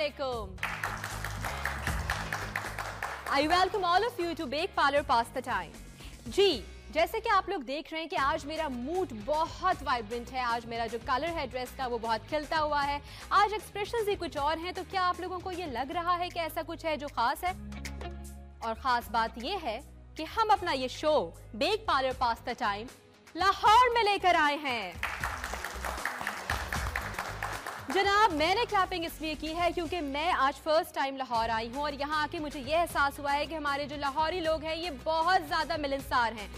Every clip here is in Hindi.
Assalamualaikum. I welcome all of you to Bake Parlour Pasta Time. जी, जैसे कि आप लोग देख रहे हैं कि आज मेरा मूड बहुत वाइब्रेंट है। आज मेरा जो कलर है ड्रेस का वो बहुत खिलता हुआ है। आज एक्सप्रेशंस ही कुछ और हैं। तो क्या आप लोगों को ये लग रहा है कि ऐसा कुछ है जो खास है? और खास बात ये है कि हम अपना ये show bake parlour pasta time Lahore में लेकर आए हैं। जनाब, मैंने क्लैपिंग इसलिए की है क्योंकि मैं आज फर्स्ट टाइम लाहौर आई हूँ और यहाँ आके मुझे ये एहसास हुआ है कि हमारे जो लाहौरी लोग हैं ये बहुत ज्यादा मिलनसार हैं।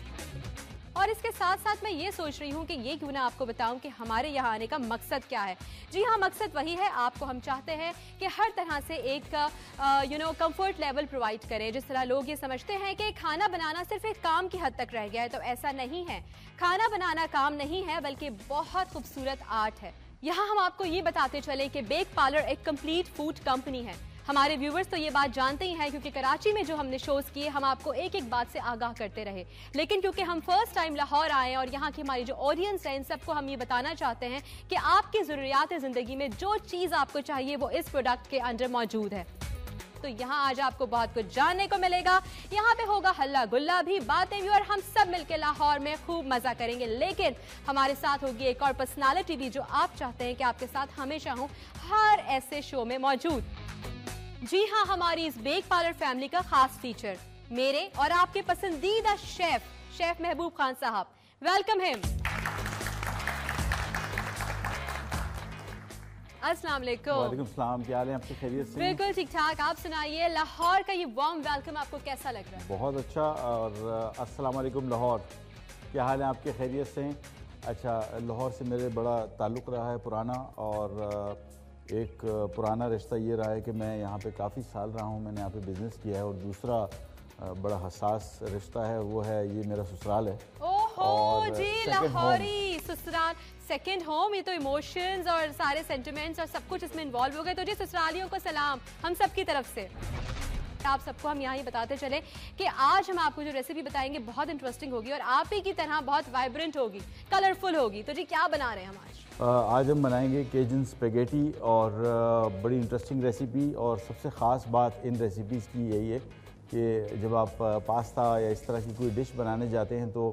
और इसके साथ साथ मैं ये सोच रही हूँ कि ये क्यों ना आपको बताऊं कि हमारे यहाँ आने का मकसद क्या है। जी हाँ, मकसद वही है, आपको हम चाहते हैं कि हर तरह से एक कंफर्ट लेवल प्रोवाइड करें। जिस तरह लोग ये समझते हैं कि खाना बनाना सिर्फ एक काम की हद तक रह गया है, तो ऐसा नहीं है। खाना बनाना काम नहीं है बल्कि बहुत खूबसूरत आर्ट है। यहाँ हम आपको ये बताते चले कि बेक पार्लर एक कंप्लीट फूड कंपनी है। हमारे व्यूवर्स तो ये बात जानते ही हैं क्योंकि कराची में जो हमने शोज किए हम आपको एक एक बात से आगाह करते रहे। लेकिन क्योंकि हम फर्स्ट टाइम लाहौर आए और यहाँ की हमारी जो ऑडियंस है इन सबको हम ये बताना चाहते हैं कि आपकी ज़रूरियात ज़िंदगी में जो चीज़ आपको चाहिए वो इस प्रोडक्ट के अंदर मौजूद है। तो यहाँ आज आपको बहुत कुछ जानने को मिलेगा। यहाँ पे होगा हल्ला गुल्ला भी, बातें भी, और हम सब मिलकर लाहौर में खूब मजा करेंगे। लेकिन हमारे साथ होगी एक और पर्सनालिटी भी जो आप चाहते हैं कि आपके साथ हमेशा हो हर ऐसे शो में मौजूद। जी हाँ, हमारी इस बेक पार्लर फैमिली का खास फीचर मेरे और आपके पसंदीदा शेफ महबूब खान साहब। Welcome him. अस्सलाम वालेकुम। वालेकुम सलाम, क्या हाल है आपके? खैरियत से? बिल्कुल ठीक ठाक। आप सुनाइए, लाहौर का ये वार्म वेलकम आपको कैसा लग रहा है? बहुत अच्छा। और अस्सलाम वालेकुम लाहौर, क्या हाल है आपके? खैरियत से? अच्छा, लाहौर से मेरे बड़ा ताल्लुक़ रहा है पुराना, और एक पुराना रिश्ता ये रहा है कि मैं यहाँ पे काफ़ी साल रहा हूँ, मैंने यहाँ पे बिज़नेस किया है। और दूसरा बड़ा हसास रिश्ता है, वो है ये मेरा ससुराल है। ओहो जी, लाहौरी ससुराल सेकंड होम। ये तो इमोशंस और सारे सेंटिमेंट्स और सब कुछ इसमें इन्वॉल्व हो गए। तो जी ससुरालियों को सलाम हम सब की तरफ से। आप सबको हम यहाँ ही बताते चले कि आज हम आपको जो रेसिपी बताएंगे बहुत इंटरेस्टिंग होगी और आप ही की तरह बहुत वाइब्रेंट होगी, कलरफुल होगी। तो जी क्या बना रहे हैं हम आज? आज हम बनाएंगे केजन स्पेगेटी, और बड़ी इंटरेस्टिंग रेसिपी। और सबसे ख़ास बात इन रेसिपीज़ की यही है कि जब आप पास्ता या इस तरह की कोई डिश बनाने जाते हैं तो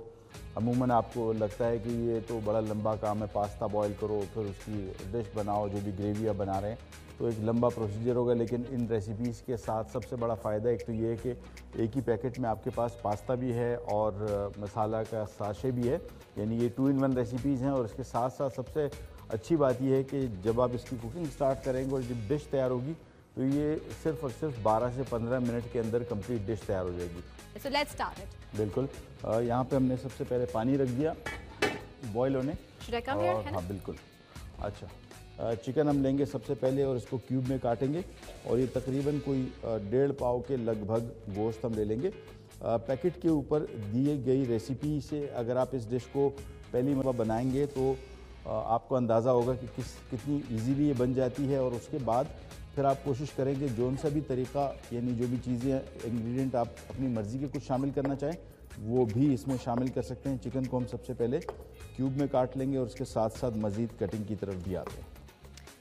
अमूमन आपको लगता है कि ये तो बड़ा लंबा काम है, पास्ता बॉईल करो फिर उसकी डिश बनाओ, जो भी ग्रेवी आप बना रहे हैं, तो एक लंबा प्रोसीजर होगा। लेकिन इन रेसिपीज़ के साथ सबसे बड़ा फ़ायदा एक तो ये है कि एक ही पैकेट में आपके पास पास्ता भी है और मसाला का साशे भी है, यानी ये 2 in 1 रेसिपीज़ हैं। और इसके साथ साथ सबसे अच्छी बात यह है कि जब आप इसकी कुकिंग स्टार्ट करेंगे और जब डिश तैयार होगी तो ये सिर्फ और सिर्फ 12 से 15 मिनट के अंदर कंप्लीट डिश तैयार हो जाएगी। So let's start it. बिल्कुल। यहाँ पे हमने सबसे पहले पानी रख दिया बॉईल होने। Should I come here? हाँ बिल्कुल। अच्छा, चिकन हम लेंगे सबसे पहले और इसको क्यूब में काटेंगे, और ये तकरीबन कोई 1.5 पाव के लगभग गोश्त हम ले लेंगे। पैकेट के ऊपर दी गई रेसिपी से अगर आप इस डिश को पहली मरतबा बनाएंगे तो आपको अंदाज़ा होगा कि कितनी ईजीली ये बन जाती है। और उसके बाद फिर आप कोशिश करेंगे जो सा भी तरीका, यानी जो भी चीज़ें इंग्रेडिएंट आप अपनी मर्ज़ी के कुछ शामिल करना चाहें वो भी इसमें शामिल कर सकते हैं। चिकन को हम सबसे पहले क्यूब में काट लेंगे और उसके साथ साथ मज़ीद कटिंग की तरफ भी आते हैं।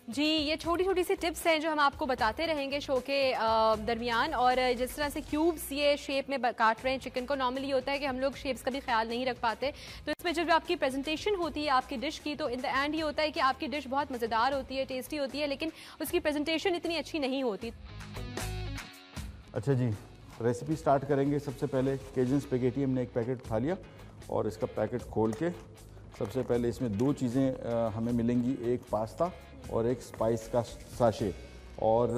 जी, ये छोटी छोटी सी टिप्स हैं जो हम आपको बताते रहेंगे शो के दरमियान। और जिस तरह से क्यूब्स ये शेप में काट रहे हैं चिकन को, नॉर्मली होता है कि हम लोग शेप्स का भी ख्याल नहीं रख पाते। तो इसमें जब आपकी प्रेजेंटेशन होती है आपकी डिश की, तो इन द एंड ये होता है कि आपकी डिश बहुत मज़ेदार होती है, टेस्टी होती है, लेकिन उसकी प्रेजेंटेशन इतनी अच्छी नहीं होती। अच्छा जी, रेसिपी स्टार्ट करेंगे। सबसे पहले केजन स्पेगेटी हमने एक पैकेट उठा लिया और इसका पैकेट खोल के सबसे पहले इसमें 2 चीज़ें हमें मिलेंगी, एक पास्ता और एक स्पाइस का साशे। और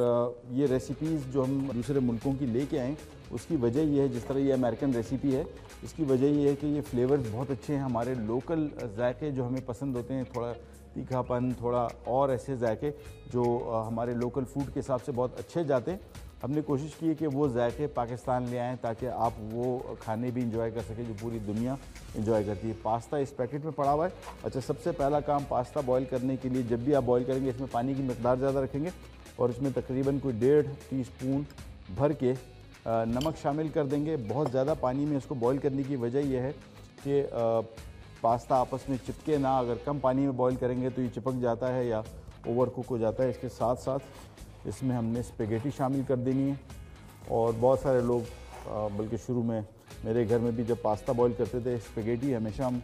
ये रेसिपीज़ जो हम दूसरे मुल्कों की लेके आएँ उसकी वजह ये है, जिस तरह ये अमेरिकन रेसिपी है, इसकी वजह ये है कि ये फ्लेवर्स बहुत अच्छे हैं। हमारे लोकल जायके जो हमें पसंद होते हैं, थोड़ा तीखापन, थोड़ा और ऐसे जायके जो हमारे लोकल फूड के हिसाब से बहुत अच्छे जाते हैं, हमने कोशिश की है कि वो जायके पाकिस्तान ले आएँ ताकि आप वो खाने भी इंजॉय कर सकें जो पूरी दुनिया इंजॉय करती है। पास्ता इस पैकेट में पड़ा हुआ है। अच्छा, सबसे पहला काम पास्ता बॉईल करने के लिए, जब भी आप बॉईल करेंगे इसमें पानी की मिकदार ज़्यादा रखेंगे और इसमें तकरीबन कोई 1.5 टीस्पून भर के नमक शामिल कर देंगे। बहुत ज़्यादा पानी में इसको बॉईल करने की वजह यह है कि पास्ता आपस में चिपके ना। अगर कम पानी में बॉईल करेंगे तो ये चिपक जाता है या ओवर कुक हो जाता है। इसके साथ साथ इसमें हमने स्पेगेटी शामिल कर देनी है। और बहुत सारे लोग बल्कि शुरू में मेरे घर में भी जब पास्ता बॉईल करते थे, स्पेगेटी हमेशा हम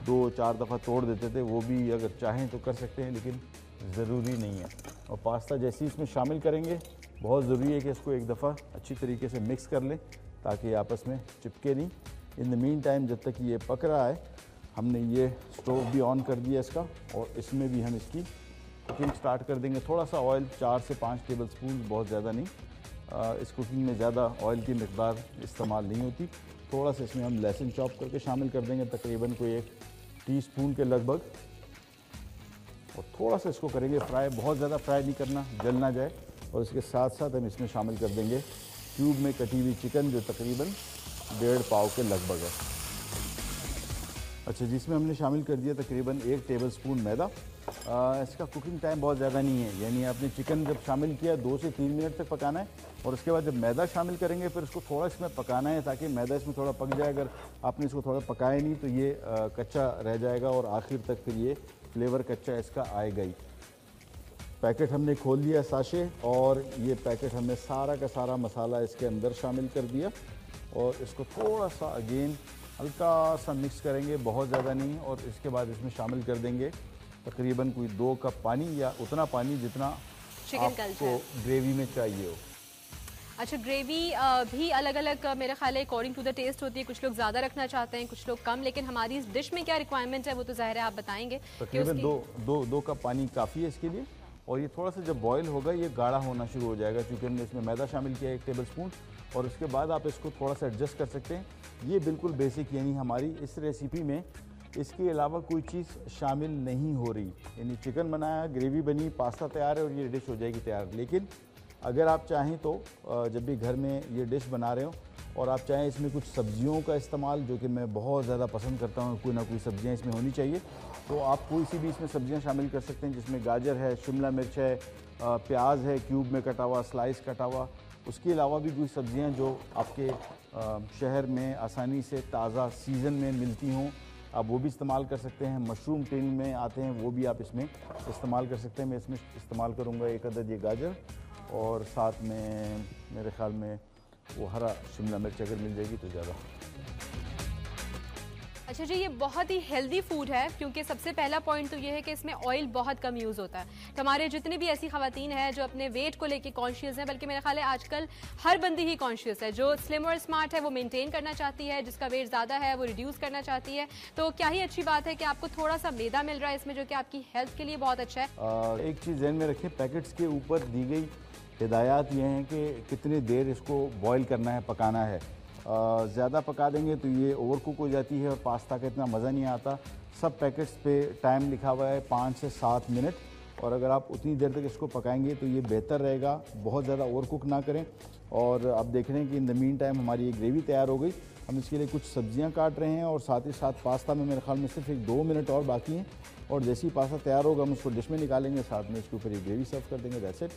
2-4 दफ़ा तोड़ देते थे। वो भी अगर चाहें तो कर सकते हैं, लेकिन ज़रूरी नहीं है। और पास्ता जैसे ही इसमें शामिल करेंगे, बहुत ज़रूरी है कि इसको एक दफ़ा अच्छी तरीके से मिक्स कर लें ताकि आपस में चिपके नहीं। इन द मीन टाइम जब तक ये पक रहा है, हमने ये स्टोव भी ऑन कर दिया इसका, और इसमें भी हम इसकी कुकिंग स्टार्ट कर देंगे। थोड़ा सा ऑयल, 4 से 5 टेबल स्पून, बहुत ज़्यादा नहीं। इस कुकिंग में ज़्यादा ऑयल की मिकदार इस्तेमाल नहीं होती। थोड़ा सा इसमें हम लहसुन चॉप करके शामिल कर देंगे, तकरीबन कोई 1 टीस्पून के लगभग। और थोड़ा सा इसको करेंगे फ्राई, बहुत ज़्यादा फ्राई नहीं करना, जल ना जाए। और इसके साथ साथ हम इसमें शामिल कर देंगे क्यूब में कटी हुई चिकन, जो तकरीबन 1.5 पाव के लगभग है। अच्छा, जिसमें हमने शामिल कर दिया तकरीबन 1 टेबल स्पून मैदा। इसका कुकिंग टाइम बहुत ज़्यादा नहीं है, यानी आपने चिकन जब शामिल किया 2 से 3 मिनट तक पकाना है, और उसके बाद जब मैदा शामिल करेंगे फिर इसको थोड़ा इसमें पकाना है ताकि मैदा इसमें थोड़ा पक जाए। अगर आपने इसको थोड़ा पकाया नहीं तो ये कच्चा रह जाएगा और आखिर तक फिर ये फ्लेवर कच्चा इसका आएगा ही। पैकेट हमने खोल लिया साशे, और ये पैकेट हमने सारा का सारा मसाला इसके अंदर शामिल कर दिया, और इसको थोड़ा सा अगेन हल्का सा मिक्स करेंगे, बहुत ज़्यादा नहीं। और इसके बाद इसमें शामिल कर देंगे तकरीबन कोई 2 कप पानी, या उतना पानी जितना आपको ग्रेवी में चाहिए हो। अच्छा, ग्रेवी भी अलग अलग मेरे ख्याल है अकॉर्डिंग टू द टेस्ट होती है। कुछ लोग ज़्यादा रखना चाहते हैं, कुछ लोग कम, लेकिन हमारी इस डिश में क्या रिक्वायरमेंट है वो तो ज़ाहिर है आप बताएंगे। तकरीबन 2 कप पानी काफ़ी है इसके लिए। और ये थोड़ा सा जब बॉयल होगा ये गाढ़ा होना शुरू हो जाएगा, क्योंकि हमने इसमें मैदा शामिल किया 1 टेबल स्पून। और उसके बाद आप इसको थोड़ा सा एडजस्ट कर सकते हैं। ये बिल्कुल बेसिक, यानी हमारी इस रेसिपी में इसके अलावा कोई चीज़ शामिल नहीं हो रही। यानी चिकन बनाया, ग्रेवी बनी, पास्ता तैयार है और ये डिश हो जाएगी तैयार। लेकिन अगर आप चाहें तो जब भी घर में ये डिश बना रहे हो और आप चाहें इसमें कुछ सब्जियों का इस्तेमाल, जो कि मैं बहुत ज़्यादा पसंद करता हूँ, कोई ना कोई सब्जियाँ इसमें होनी चाहिए, तो आप कोई सी भी इसमें सब्जियाँ शामिल कर सकते हैं, जिसमें गाजर है, शिमला मिर्च है, प्याज है क्यूब में कटा हुआ, स्लाइस कटा हुआ। उसके अलावा भी कोई सब्जियाँ जो आपके शहर में आसानी से ताज़ा सीज़न में मिलती हों, आप वो भी इस्तेमाल कर सकते हैं। मशरूम टिन में आते हैं, वो भी आप इसमें इस्तेमाल कर सकते हैं। मैं इसमें इस्तेमाल करूँगा 1 अदद ये गाजर, और साथ में मेरे ख्याल में वो हरा शिमला मिर्च अगर मिल जाएगी तो ज़्यादा। अच्छा जी, ये बहुत ही हेल्दी फूड है, क्योंकि सबसे पहला पॉइंट तो ये है कि इसमें ऑयल बहुत कम यूज़ होता है। तो हमारे जितनी भी ऐसी खवातीन हैं जो अपने वेट को लेके कॉन्शियस हैं, बल्कि मेरा ख्याल है आजकल हर बंदी ही कॉन्शियस है, जो स्लिम और स्मार्ट है वो मेंटेन करना चाहती है, जिसका वेट ज़्यादा है वो रिड्यूस करना चाहती है, तो क्या ही अच्छी बात है कि आपको थोड़ा सा मैदा मिल रहा है इसमें, जो कि आपकी हेल्थ के लिए बहुत अच्छा है। एक चीज़ ध्यान में रखें, पैकेट्स के ऊपर दी गई हिदायत ये हैं कि कितनी देर इसको बॉयल करना है, पकाना है। ज़्यादा पका देंगे तो ये ओवर कुक हो जाती है और पास्ता का इतना मज़ा नहीं आता। सब पैकेट्स पे टाइम लिखा हुआ है 5 से 7 मिनट, और अगर आप उतनी देर तक इसको पकाएंगे तो ये बेहतर रहेगा। बहुत ज़्यादा ओवर कुक ना करें। और आप देख रहे हैं कि इन द मीन टाइम हमारी ये ग्रेवी तैयार हो गई। हम इसके लिए कुछ सब्जियां काट रहे हैं, और साथ ही साथ पास्ता में मेरे ख्याल में सिर्फ 2 मिनट और बाकी हैं, और जैसे ही पास्ता तैयार होगा हम उसको डिश में निकालेंगे, साथ में इसके ऊपर ये ग्रेवी सर्व कर देंगे। That's it.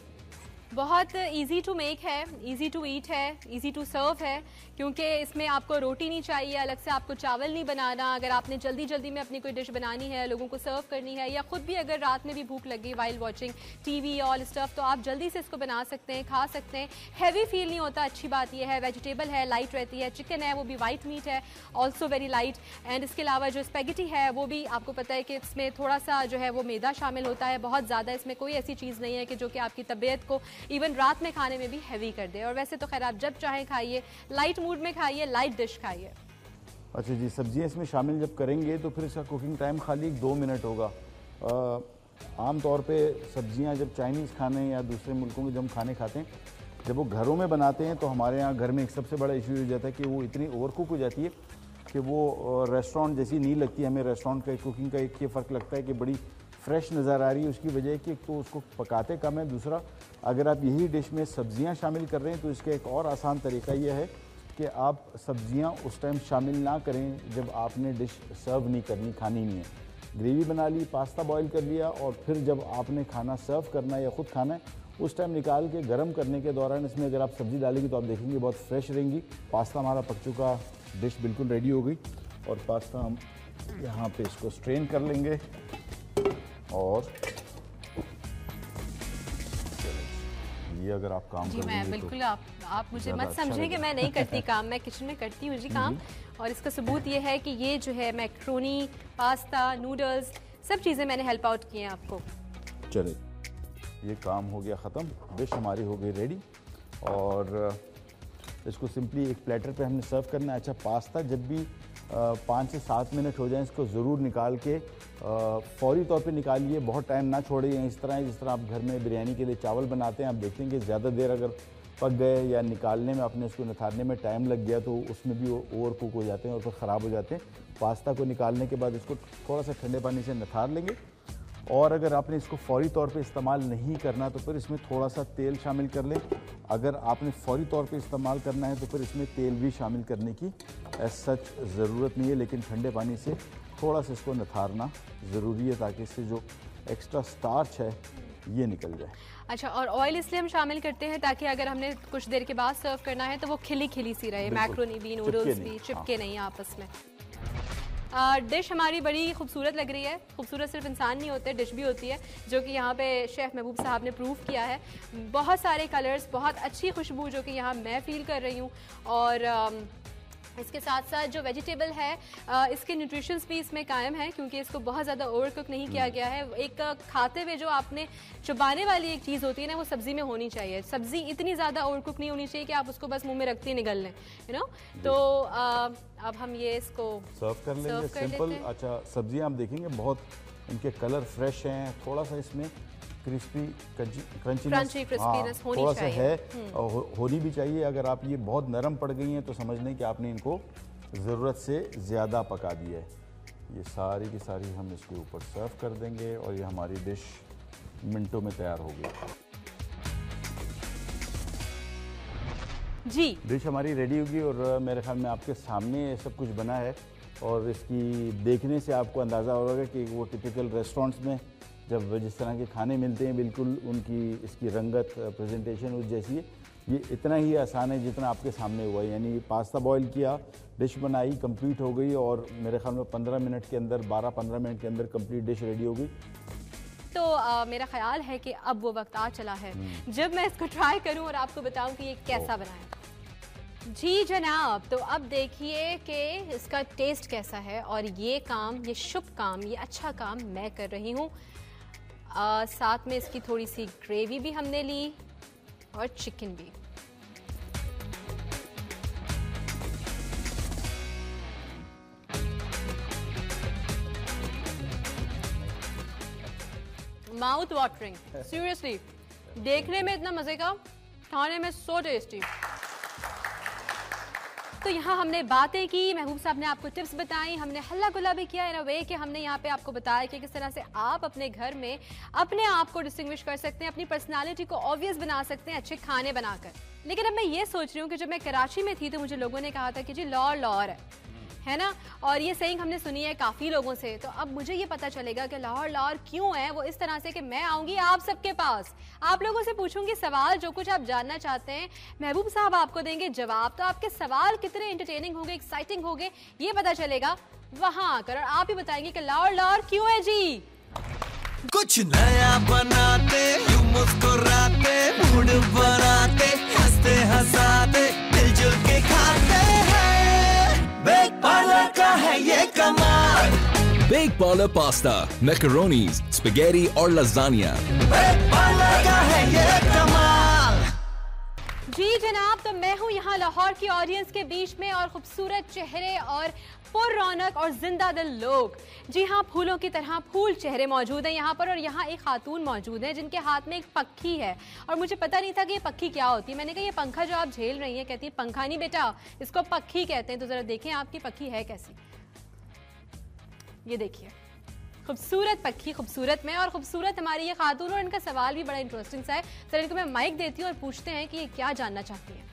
बहुत इजी टू मेक है, इजी टू ईट है, इजी टू सर्व है, क्योंकि इसमें आपको रोटी नहीं चाहिए, अलग से आपको चावल नहीं बनाना। अगर आपने जल्दी जल्दी में अपनी कोई डिश बनानी है, लोगों को सर्व करनी है, या खुद भी अगर रात में भी भूख लगी while watching TV all stuff, तो आप जल्दी से इसको बना सकते हैं, खा सकते हैं। हैवी फील नहीं होता। अच्छी बात यह है वेजिटेबल है, लाइट रहती है, चिकन है वो भी वाइट मीट है, ऑल्सो वेरी लाइट। एंड इसके अलावा जो स्पेगेटी है वो भी आपको पता है कि इसमें थोड़ा सा जो है वो मैदा शामिल होता है, बहुत ज़्यादा। इसमें कोई ऐसी चीज़ नहीं है कि जो कि आपकी तबीयत को इवन रात में खाने में भी हैवी कर दे। और वैसे तो खैर आप जब चाहें खाइए, लाइट मूड में खाइए, लाइट डिश खाइए। अच्छा जी, सब्जियां इसमें शामिल जब करेंगे तो फिर इसका कुकिंग टाइम खाली 2 मिनट होगा। आम तौर पे सब्जियां जब चाइनीज़ खाने या दूसरे मुल्कों के जब हम खाने खाते हैं, जब वो घरों में बनाते हैं तो हमारे यहाँ घर में एक सबसे बड़ा इशू हो जाता है कि वो इतनी ओवरकुक हो जाती है कि वो रेस्टोरेंट जैसी नहीं लगती। हमें रेस्टोरेंट का कुकिंग का एक ये फ़र्क लगता है कि बड़ी फ्रेश नज़र आ रही है। उसकी वजह कि तो उसको पकाते कम है, दूसरा अगर आप यही डिश में सब्जियां शामिल कर रहे हैं तो इसका एक और आसान तरीका यह है कि आप सब्जियां उस टाइम शामिल ना करें जब आपने डिश सर्व नहीं करनी, खानी नहीं है। ग्रेवी बना ली, पास्ता बॉईल कर लिया, और फिर जब आपने खाना सर्व करना है या ख़ुद खाना है उस टाइम निकाल के गर्म करने के दौरान इसमें अगर आप सब्ज़ी डालेंगे तो आप देखेंगे बहुत फ्रेश रहेंगी। पास्ता हमारा पक चुका, डिश बिल्कुल रेडी हो गई, और पास्ता हम यहाँ पे इसको स्ट्रेन कर लेंगे। और ये अगर आप काम जी, मैं बिल्कुल आप मुझे मत समझें कि मैं नहीं करती काम, मैं किचन में करती हूँ जी काम। और इसका सबूत ये है कि ये जो है मैक्रोनी, पास्ता, नूडल्स, सब चीज़ें मैंने हेल्प आउट की हैं आपको। चले, ये काम हो गया ख़त्म, डिश हमारी हो गई रेडी और इसको सिंपली एक प्लेटर पे हमने सर्व करना है। अच्छा, पास्ता जब भी 5 से 7 मिनट हो जाएं इसको ज़रूर निकाल के फौरी तौर पे निकालिए, बहुत टाइम ना छोड़िए। इस तरह जिस तरह आप घर में बिरयानी के लिए चावल बनाते हैं, आप देखेंगे ज़्यादा देर अगर पक गए या निकालने में आपने इसको निथारने में टाइम लग गया तो उसमें भी ओवर कुक हो जाते हैं और फिर ख़राब हो जाते हैं। पास्ता को निकालने के बाद इसको थोड़ा सा ठंडे पानी से निथार लेंगे और अगर आपने इसको फौरी तौर पे इस्तेमाल नहीं करना तो फिर इसमें थोड़ा सा तेल शामिल कर लें। अगर आपने फौरी तौर पे इस्तेमाल करना है तो फिर इसमें तेल भी शामिल करने की एज सच ज़रूरत नहीं है, लेकिन ठंडे पानी से थोड़ा सा इसको निथारना ज़रूरी है ताकि इससे जो एक्स्ट्रा स्टार्च है ये निकल जाए। अच्छा, और ऑयल इसलिए हम शामिल करते हैं ताकि अगर हमने कुछ देर के बाद सर्व करना है तो वो खिली खिली सी रहे, मैक्रोनी भी, नूडल्स भी चिपके नहीं आपस में। डिश हमारी बड़ी खूबसूरत लग रही है। खूबसूरत सिर्फ इंसान नहीं होते, डिश भी होती है, जो कि यहाँ पे शेफ़ महबूब साहब ने प्रूव किया है। बहुत सारे कलर्स, बहुत अच्छी खुशबू जो कि यहाँ मैं फ़ील कर रही हूँ। और इसके साथ साथ जो वेजिटेबल है इसके न्यूट्रिशंस भी इसमें कायम है क्योंकि इसको बहुत ज़्यादा ओवर कुक नहीं किया गया है। एक खाते हुए जो आपने चुबाने वाली एक चीज़ होती है ना, वो सब्ज़ी में होनी चाहिए। सब्ज़ी इतनी ज़्यादा ओवर कुक नहीं होनी चाहिए कि आप उसको बस मुंह में रखते ही निगल लें, यू नो। तो अब हम ये इसको सर्व कर लेंगे सिंपल। अच्छा, सब्जियाँ आप देखेंगे बहुत इनके कलर फ्रेश हैं, थोड़ा सा इसमें क्रिस्पी क्रिस्पीनेस थोड़ा सा है, होनी भी चाहिए। अगर आप ये बहुत नरम पड़ गई हैं तो समझ लें कि आपने इनको ज़रूरत से ज़्यादा पका दिया है। ये सारी की सारी हम इसके ऊपर सर्व कर देंगे और ये हमारी डिश मिनटों में तैयार हो गई जी। डिश हमारी रेडी होगी और मेरे ख्याल में आपके सामने सब कुछ बना है और इसकी देखने से आपको अंदाज़ा होगा कि वो टिपिकल रेस्टोरेंट्स में जब जिस तरह के खाने मिलते हैं बिल्कुल उनकी इसकी रंगत, प्रेजेंटेशन उस जैसी है। ये इतना ही आसान है जितना आपके सामने हुआ है। यानी पास्ता बॉईल किया, डिश बनाई, कंप्लीट हो गई और मेरे ख्याल में 15 मिनट के अंदर, 12-15 मिनट के अंदर कंप्लीट डिश रेडी हो गई। तो मेरा ख्याल है कि अब वो वक्त आ चला है जब मैं इसको ट्राई करूं और आपको बताऊं कि ये कैसा बना है। जी जनाब, तो अब देखिए कि इसका टेस्ट कैसा है और ये काम, ये शुभ काम, ये अच्छा काम मैं कर रही हूँ। साथ में इसकी थोड़ी सी ग्रेवी भी हमने ली और चिकन भी। माउथ वाटरिंग, सीरियसली, देखने में इतना मजे का, खाने में सो टेस्टी। तो यहाँ हमने बातें की, महबूब साहब ने आपको टिप्स बताई, हमने हल्ला गुल्ला भी किया इन अ वे कि हमने यहाँ पे आपको बताया कि किस तरह से आप अपने घर में अपने आप को डिस्टिंग्विश कर सकते हैं, अपनी पर्सनालिटी को ऑब्वियस बना सकते हैं अच्छे खाने बनाकर। लेकिन अब मैं ये सोच रही हूँ कि जब मैं कराची में थी तो मुझे लोगों ने कहा था कि जी लाहौर है ना, और ये सही हमने सुनी है काफ़ी लोगों से। तो अब मुझे ये पता चलेगा कि लाहौर क्यों है, वो इस तरह से कि मैं आऊँगी आप सबके पास, आप लोगों से पूछूंगी सवाल, जो कुछ आप जानना चाहते हैं महबूब साहब आपको देंगे जवाब। तो आपके सवाल कितने एंटरटेनिंग होंगे, एक्साइटिंग होंगे, ये पता चलेगा वहाँ आकर, और आप ही बताएंगे कि लाहौर क्यों है जी। कुछ नया बनाते, मुस्कुराते, मूड बनाते, हंसते हंसाते, मिलजुल के खाते हैं। बेक पार्लर का है ये कमाल। Bake parlour pasta, macaronis, spaghetti और लजानिया। बेक पार्लर का है ये कमाल। जी जनाब, तो मैं हूँ यहाँ लाहौर की ऑडियंस के बीच में और खूबसूरत चेहरे और पुर रौनक और जिंदा दिल लोग। जी हाँ, फूलों की तरह फूल चेहरे मौजूद हैं यहाँ पर। और यहाँ एक खातून मौजूद है जिनके हाथ में एक पक्खी है और मुझे पता नहीं था कि ये पक्खी क्या होती है। मैंने कहा ये पंखा जो आप झेल रही हैं, कहती है पंखा नहीं बेटा, इसको पक्खी कहते हैं। तो जरा देखें आपकी पक्खी है कैसी, ये देखिए, खूबसूरत पक्खी, खूबसूरत में, और खूबसूरत हमारी ये खातून। और इनका सवाल भी बड़ा इंटरेस्टिंग सा है। सर इनको मैं माइक देती हूँ और पूछते हैं कि ये क्या जानना चाहती हैं।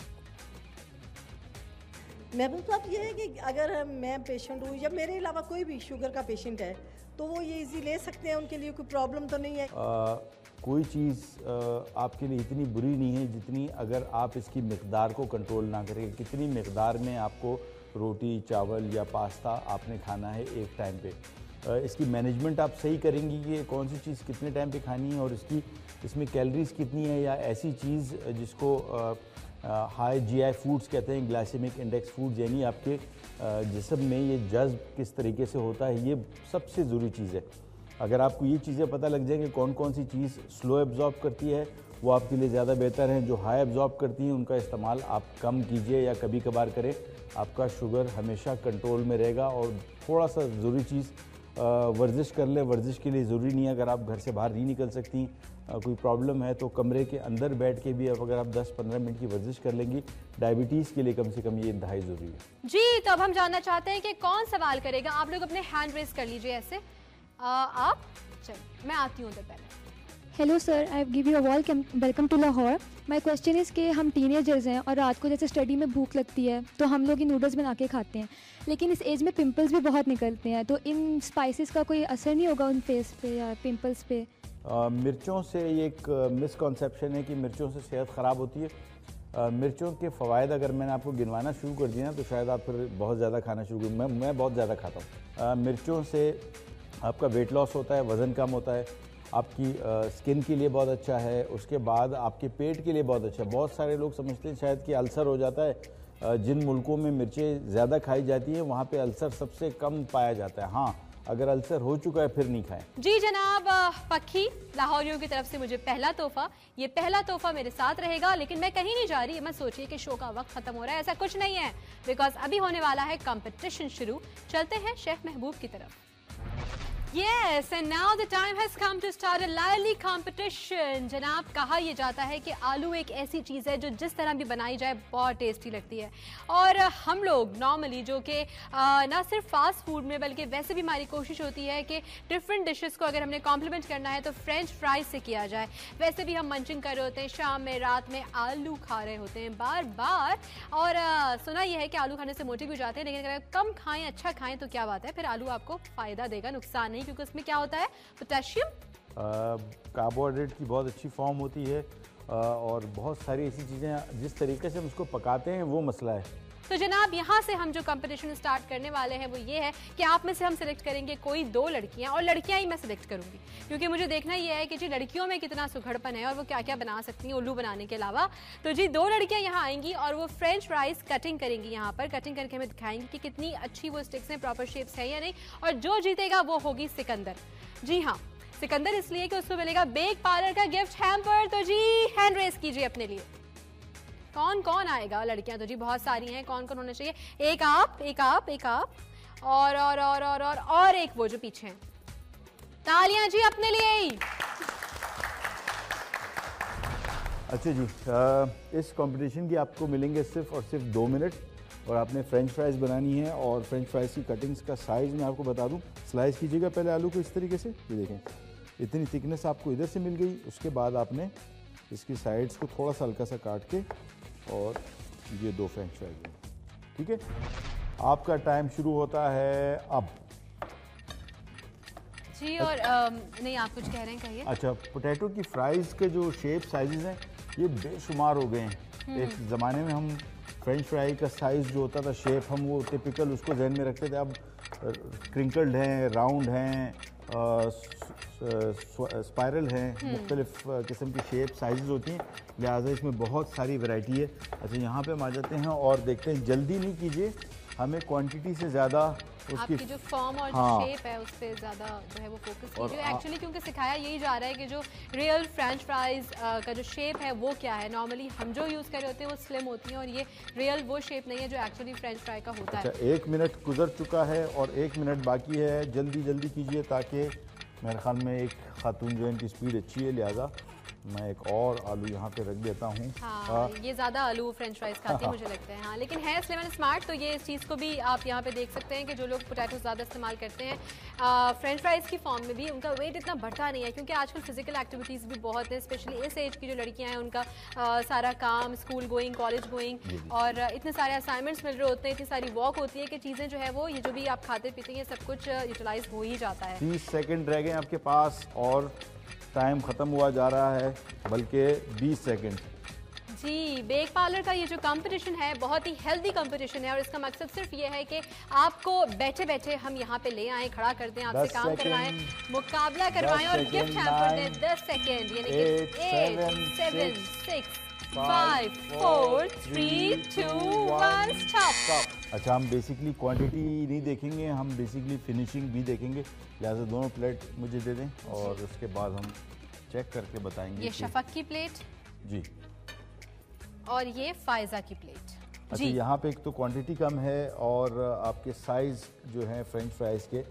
महबूब साहब, ये है कि अगर मैं पेशेंट हूँ या मेरे अलावा कोई भी शुगर का पेशेंट है तो वो ये इजी ले सकते हैं, उनके लिए कोई प्रॉब्लम तो नहीं है? कोई चीज़ आपके लिए इतनी बुरी नहीं है जितनी अगर आप इसकी मिकदार को कंट्रोल ना करें। कितनी मिकदार में आपको रोटी, चावल या पास्ता आपने खाना है एक टाइम पे, इसकी मैनेजमेंट आप सही करेंगी कि कौन सी चीज़ कितने टाइम पे खानी है और इसमें कैलोरीज कितनी है, या ऐसी चीज़ जिसको हाई जीआई फूड्स कहते हैं, ग्लाइसेमिक इंडेक्स फूड्स, यानी आपके जिस्म में ये जज्ब किस तरीके से होता है, ये सबसे ज़रूरी चीज़ है। अगर आपको ये चीज़ें पता लग जाएंगे कौन कौन सी चीज़ स्लो एब्जॉर्ब करती है, वो आपके लिए ज़्यादा बेहतर है। जो हाई एब्जॉर्ब करती हैं उनका इस्तेमाल आप कम कीजिए या कभी कभार करें, आपका शुगर हमेशा कंट्रोल में रहेगा। और थोड़ा सा ज़रूरी चीज़, वर्जिश कर ले। वर्जिश के लिए ज़रूरी नहीं है, अगर आप घर से बाहर नहीं निकल सकती, कोई प्रॉब्लम है, तो कमरे के अंदर बैठ के भी अगर आप 10-15 मिनट की वर्जिश कर लेंगी, डायबिटीज़ के लिए कम से कम ये इंतहाई ज़रूरी है। जी, तो अब हम जानना चाहते हैं कि कौन सवाल करेगा। आप लोग अपने हैंड रेस कर लीजिए ऐसे। आप चलिए, मैं आती हूँ उधर पहले। Hello sir, I give you a welcome to Lahore. My question is कि हम टीनेजर्स हैं और रात को जैसे स्टडी में भूख लगती है तो हम लोग ये नूडल्स बना के खाते हैं, लेकिन इस एज में पिंपल्स भी बहुत निकलते हैं, तो इन स्पाइसेस का कोई असर नहीं होगा उन फेस पे या पिंपल्स पे? मिर्चों से ये एक मिसकॉन्सेप्शन है कि मिर्चों से सेहत ख़राब होती है। मिर्चों के फ़वाद अगर मैंने आपको गिनवाना शुरू कर दिया तो शायद आप फिर बहुत ज़्यादा खाना शुरू कर। मैं बहुत ज़्यादा खाता हूँ। मिर्चों से आपका वेट लॉस होता है, वज़न कम होता है, आपकी स्किन के लिए बहुत अच्छा है, उसके बाद आपके पेट के लिए बहुत अच्छा है। बहुत सारे लोग समझते हैं शायद कि अल्सर हो जाता है। जिन मुल्कों में मिर्चें ज़्यादा खाई जाती हैं वहाँ पे अल्सर सबसे कम पाया जाता है। हाँ, अगर अल्सर हो चुका है फिर नहीं खाएं। जी जनाब, पक्की लाहौरियों की तरफ से मुझे पहला तोहफा, ये पहला तोहफा मेरे साथ रहेगा, लेकिन मैं कहीं नहीं जा रही। मैं सोचिए कि शो का वक्त खत्म हो रहा है, ऐसा कुछ नहीं है, बिकॉज अभी होने वाला है कंपटीशन शुरू। चलते हैं शेफ महबूब की तरफ। Yes, and now the time has come to start a lively competition. जनाब, कहा यह जाता है कि आलू एक ऐसी चीज़ है जो जिस तरह भी बनाई जाए बहुत टेस्टी लगती है, और हम लोग नॉर्मली जो कि ना सिर्फ फास्ट फूड में बल्कि वैसे भी हमारी कोशिश होती है कि डिफरेंट डिशेस को अगर हमने कॉम्प्लीमेंट करना है तो फ्रेंच फ्राइज से किया जाए। वैसे भी हम मंचिंग कर रहे होते हैं, शाम में रात में आलू खा रहे होते हैं बार बार, और सुना यह है कि आलू खाने से मोटे भी हो जाते हैं, लेकिन अगर कम खाएं, अच्छा खाएं तो क्या बात है, फिर आलू आपको फ़ायदा देगा, नुकसान नहीं, क्योंकि उसमें क्या होता है, पोटेशियम, कार्बोहाइड्रेट की बहुत अच्छी फॉर्म होती है, और बहुत सारी ऐसी चीज़ें जिस तरीके से हम उसको पकाते हैं वो मसला है। तो जनाब, यहाँ से हम जो कंपटीशन स्टार्ट करने वाले हैं वो ये है कि आप में से हम सिलेक्ट करेंगे कोई 2 लड़कियाँ, और लड़कियाँ ही मैं सिलेक्ट करूँगी, क्योंकि मुझे देखना ये है कि जी लड़कियों में कितना सुघड़पन है और वो क्या क्या बना सकती हैं उल्लू बनाने के अलावा। तो जी 2 लड़कियाँ यहाँ आएंगी और वो फ्रेंच फ्राइज कटिंग करेंगी, यहाँ पर कटिंग करके हमें दिखाएंगी कि कितनी अच्छी वो स्टिक्स हैं, प्रॉपर शेप्स है या नहीं, और जो जीतेगा वो होगी सिकंदर। जी हाँ, सिकंदर इसलिए कि उसको मिलेगा बेक पार्लर का गिफ्ट हैम्पर। तो जी हैंड रेस कीजिए अपने लिए। कौन कौन आएगा? लड़कियां तो जी बहुत सारी हैं, कौन कौन होना चाहिए? एक आप, एक आप, एक आप, और एक वो जो पीछे हैं। तालियां जी अपने लिए ही। अच्छा जी, इस कंपटीशन की आपको मिलेंगे सिर्फ और सिर्फ 2 मिनट, और आपने फ्रेंच फ्राइज़ बनानी है। और फ्रेंच फ्राइज़ की कटिंग्स का साइज़ मैं आपको बता दूं। स्लाइस कीजिएगा पहले आलू को इस तरीके से, ये देखें इतनी थिकनेस आपको इधर से मिल गई। उसके बाद आपने इसकी साइड्स को थोड़ा सा हल्का सा काट के, और ये 2 फ्रेंच फ्राइज, ठीक है। आपका टाइम शुरू होता है अब। जी, और नहीं, आप कुछ कह रहे हैं, कहिए। अच्छा, पोटैटो की फ्राइज़ के जो शेप साइजेस हैं ये बेशुमार हो गए हैं। एक ज़माने में हम फ्रेंच फ्राई का साइज़ जो होता था, शेप, हम वो टिपिकल उसको जहन में रखते थे। अब क्रिंकल्ड हैं, राउंड हैं, स्पायरल हैं, मुख्तलिफ किस्म की शेप साइज़ होती हैं, लिहाजा इसमें बहुत सारी वैरायटी है। अच्छा, यहाँ पे हम आ जाते हैं और देखते हैं। जल्दी नहीं कीजिए, हमें क्वांटिटी से ज़्यादा आपकी जो फॉर्म और हाँ, जो शेप है उस पर ज़्यादा जो है वो फोकस कीजिए। एक्चुअली क्योंकि सिखाया यही जा रहा है कि जो रियल फ्रेंच फ्राइज़ का जो शेप है वो क्या है। नॉर्मली हम जो यूज़ कर रहे होते हैं वो स्लिम होती हैं, और ये रियल वो शेप नहीं है जो एक्चुअली फ्रेंच फ्राई का होता है। 1 मिनट गुजर चुका है और 1 मिनट बाकी है। जल्दी जल्दी कीजिए, ताकि मेरे ख्याल में एक खातून जो इनकी स्पीड अच्छी है, लिहाजा मैं एक और आलू यहाँ पे रख देता हूँ। हाँ, ये ज़्यादा आलू फ्रेंच फ्राइज खाते हैं मुझे लगता है। हाँ, लेकिन है स्लिम एंड स्मार्ट, तो ये इस चीज़ को भी आप यहाँ पे देख सकते हैं कि जो लोग पोटैटो ज़्यादा इस्तेमाल करते हैं फ्रेंच फ्राइज की फॉर्म में भी, उनका वेट इतना बढ़ता नहीं है, क्योंकि आजकल फिजिकल एक्टिविटीज़ भी बहुत है, स्पेशली इस एज की जो लड़कियाँ हैं उनका सारा काम, स्कूल गोइंग, कॉलेज गोइंग, और इतने सारे असाइनमेंट्स मिल रहे होते हैं, इतनी सारी वॉक होती है कि चीज़ें जो है वो ये जो भी आप खाते पीते हैं सब कुछ यूटिलाइज हो ही जाता है। 30 सेकेंड रह गए आपके पास और टाइम ख़त्म हुआ जा रहा है, बल्कि 20 सेकेंड। जी, बेक पार्लर का ये जो कंपटीशन है बहुत ही हेल्दी कंपटीशन है और इसका मकसद सिर्फ ये है कि आपको बैठे बैठे हम यहाँ पे ले आए, खड़ा कर दें, आपसे काम करवाएं, मुकाबला करवाएं और गिफ्ट हैम्पर दें। 10 सेकेंड, यानी कि 8, 7, 6, 5, 4, 3, 2, 1, स्टॉप। अच्छा, हम बेसिकली क्वांटिटी नहीं देखेंगे, हम बेसिकली फिनिशिंग भी देखेंगे, लिहाजा दोनों प्लेट मुझे दे दें और उसके बाद हम चेक करके बताएंगे। ये शफक की प्लेट जी और ये फायजा की प्लेट। अच्छा, यहाँ पे एक तो क्वांटिटी कम है और आपके साइज़ जो है फ्रेंच फ्राइज़ के,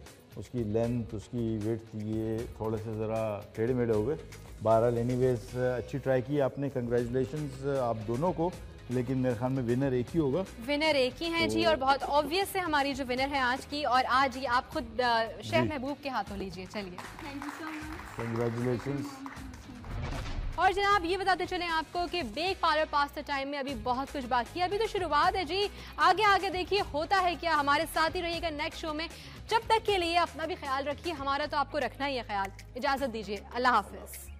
उसकी लेंथ, उसकी विड्थ, ये थोड़े से ज़रा टेढ़े मेढ़े हो गए। बहरहाल एनीवेज अच्छी ट्राई की आपने, कंग्रेचुलेशंस आप दोनों को, लेकिन मेरे ख्याल में विनर एक ही होगा। विनर एक ही हैं जी, और बहुत ऑब्वियस है हमारी जो विनर है आज की, और आज ये आप खुद शेफ महबूब के हाथों लीजिए। चलिए, thank you so much. Congratulations. और जनाब ये बताते चलें आपको कि बेक पार्लर पास्ता टाइम में अभी बहुत कुछ बाकी है, अभी तो शुरुआत है जी। आगे आगे देखिए होता है क्या, हमारे साथ ही रहिएगा नेक्स्ट शो में। जब तक के लिए अपना भी ख्याल रखिए, हमारा तो आपको रखना ही है ख्याल। इजाजत दीजिए, अल्लाह हाफिज।